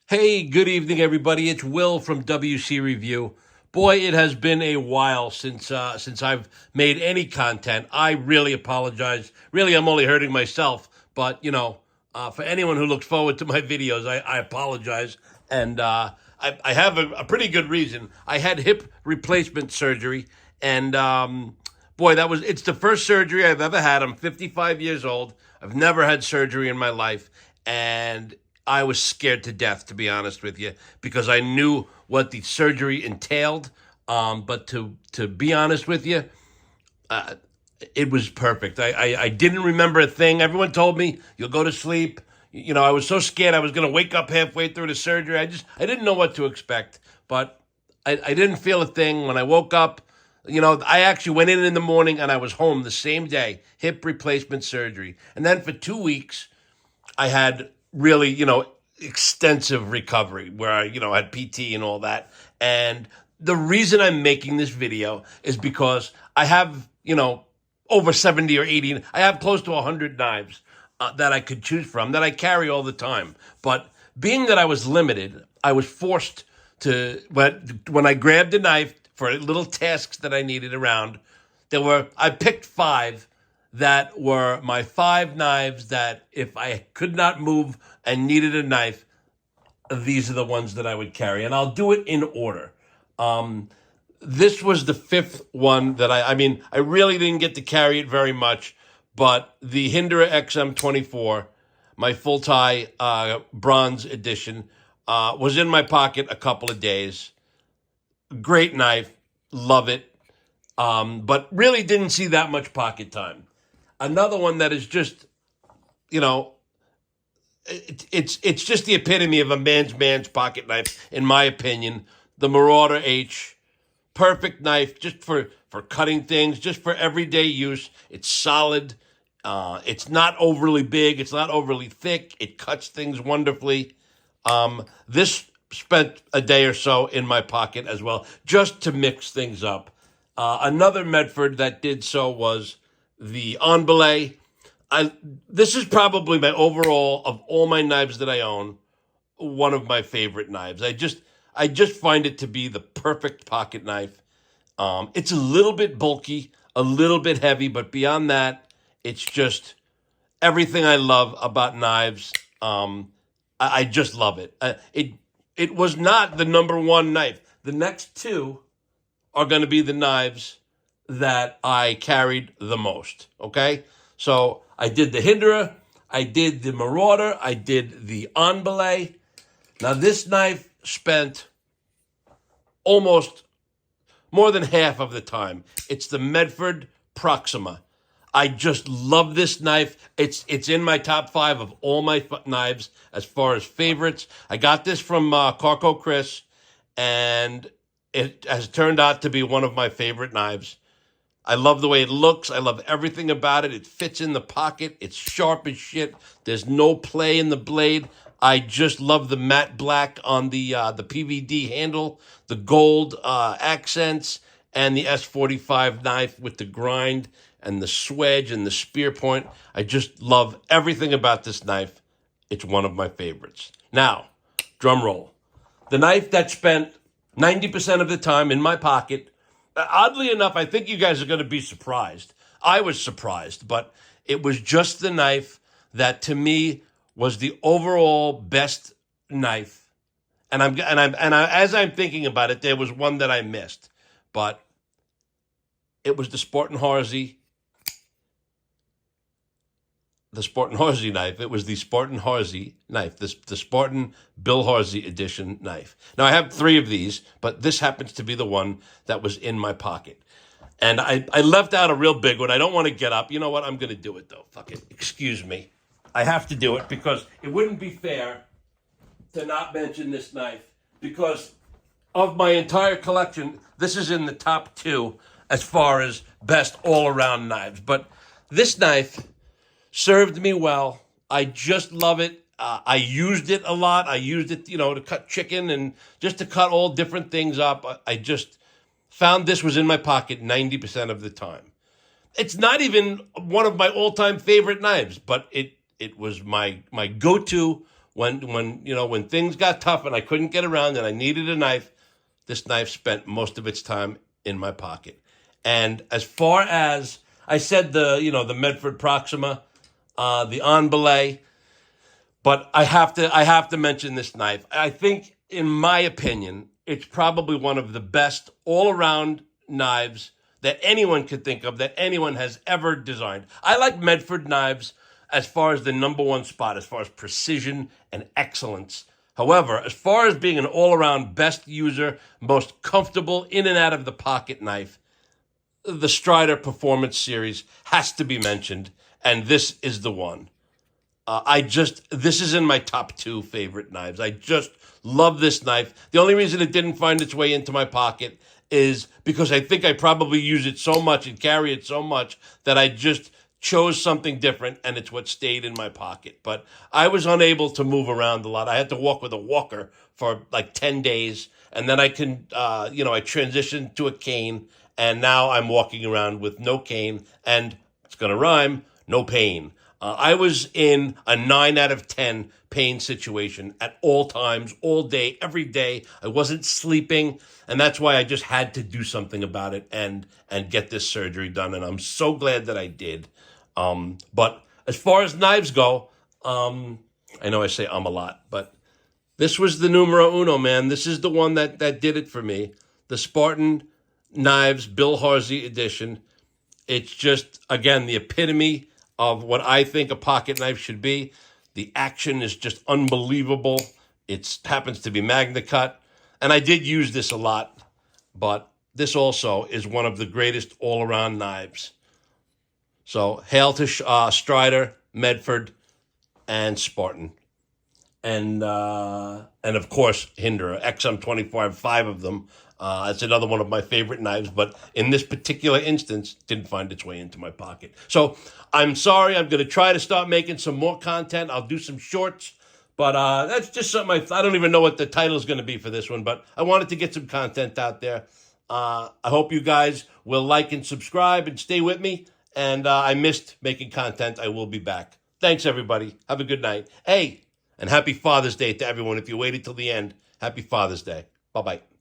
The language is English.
Hey, good evening, everybody. It's Will from WC Review. Boy, it has been a while since I've made any content. I really apologize. Really, I'm only hurting myself, but for anyone who looks forward to my videos, I apologize. And I have a pretty good reason. I had hip replacement surgery, and boy, it's the first surgery I've ever had. I'm 55 years old. I've never had surgery in my life, and I was scared to death, to be honest with you, because I knew what the surgery entailed. But to be honest with you, uh, it was perfect. I didn't remember a thing. Everyone told me you'll go to sleep. I was so scared I was going to wake up halfway through the surgery. I didn't know what to expect, but I didn't feel a thing when I woke up. I actually went in the morning and I was home the same day, hip replacement surgery. And then for 2 weeks, I had really, extensive recovery where I had PT and all that. And the reason I'm making this video is because I have, over 70 or 80, I have close to 100 knives that I could choose from that I carry all the time. But being that I was limited, I was forced to, but when I grabbed a knife for little tasks that I needed around, I picked five that were my five knives that if I could not move and needed a knife, these are the ones that I would carry. And I'll do it in order. This was the fifth one that I really didn't get to carry it very much, but the Hindra XM24, my full tie bronze edition, was in my pocket a couple of days. Great knife, love it, but really didn't see that much pocket time. Another one that is just, it's just the epitome of a man's pocket knife, in my opinion. The Marauder H, perfect knife just for cutting things, just for everyday use. It's solid. It's not overly big. It's not overly thick. It cuts things wonderfully. This spent a day or so in my pocket as well, just to mix things up. Another Medford that did so was the On Belay. This is probably my overall, of all my knives that I own, one of my favorite knives. I just find it to be the perfect pocket knife. It's a little bit bulky, a little bit heavy, but beyond that, it's just everything I love about knives. I just love it. It was not the number one knife. The next two are going to be the knives that I carried the most, okay? So I did the Hindra, I did the Marauder, I did the On Belay. Now this knife spent almost more than half of the time. It's the Medford Proxima. I just love this knife. It's in my top 5 of all my knives as far as favorites. I got this from Carco Chris, and it has turned out to be one of my favorite knives. I love the way it looks. I love everything about it. It fits in the pocket. It's sharp as shit. There's no play in the blade. I just love the matte black on the PVD handle, the gold accents, and the S45 knife with the grind and the swedge and the spear point. I just love everything about this knife. It's one of my favorites. Now, drum roll. The knife that spent 90% of the time in my pocket. Oddly enough, I think you guys are going to be surprised. I was surprised, but it was just the knife that to me was the overall best knife. As I'm thinking about it, there was one that I missed, but it was the Spartan Harsey. The Spartan Harsey knife. It was the Spartan Harsey knife, the Spartan Bill Harsey edition knife. Now, I have 3 of these, but this happens to be the one that was in my pocket. And I left out a real big one. I don't want to get up. You know what? I'm going to do it, though. Fuck it. Excuse me. I have to do it because it wouldn't be fair to not mention this knife, because of my entire collection, this is in the top 2 as far as best all-around knives. But this knife served me well. I just love it. I used it a lot. I used it, to cut chicken and just to cut all different things up. I just found this was in my pocket 90% of the time. It's not even one of my all-time favorite knives, but it was my go-to when things got tough and I couldn't get around and I needed a knife, this knife spent most of its time in my pocket. And as far as I said, the Medford Proxima, the On Belay, but I have to mention this knife. I think, in my opinion, it's probably one of the best all-around knives that anyone could think of, that anyone has ever designed. I like Medford knives as far as the number one spot, as far as precision and excellence. However, as far as being an all-around best user, most comfortable in and out of the pocket knife, the Strider Performance Series has to be mentioned, and this is the one. This is in my top 2 favorite knives. I just love this knife. The only reason it didn't find its way into my pocket is because I think I probably use it so much and carry it so much that I just chose something different, and it's what stayed in my pocket. But I was unable to move around a lot. I had to walk with a walker for like 10 days, and then I transitioned to a cane, and now I'm walking around with no cane, and it's going to rhyme, no pain. I was in a 9 out of 10 pain situation at all times, all day, every day. I wasn't sleeping, and that's why I just had to do something about it and get this surgery done, and I'm so glad that I did. But as far as knives go, I know I say a lot, but this was the numero uno, man. This is the one that did it for me. The Spartan Knives Bill Harsey edition. It's just, again, the epitome of what I think a pocket knife should be. The action is just unbelievable. It happens to be Magna Cut. And I did use this a lot, but this also is one of the greatest all-around knives. So hail to Strider, Medford, and Spartan. And of course, Hinderer, XM24, 5 of them. It's another one of my favorite knives, but in this particular instance, didn't find its way into my pocket. So I'm sorry. I'm going to try to start making some more content. I'll do some shorts, but that's just something I don't even know what the title is going to be for this one, but I wanted to get some content out there. I hope you guys will like and subscribe and stay with me. And I missed making content. I will be back. Thanks, everybody. Have a good night. Hey, and happy Father's Day to everyone. If you waited till the end, happy Father's Day. Bye-bye.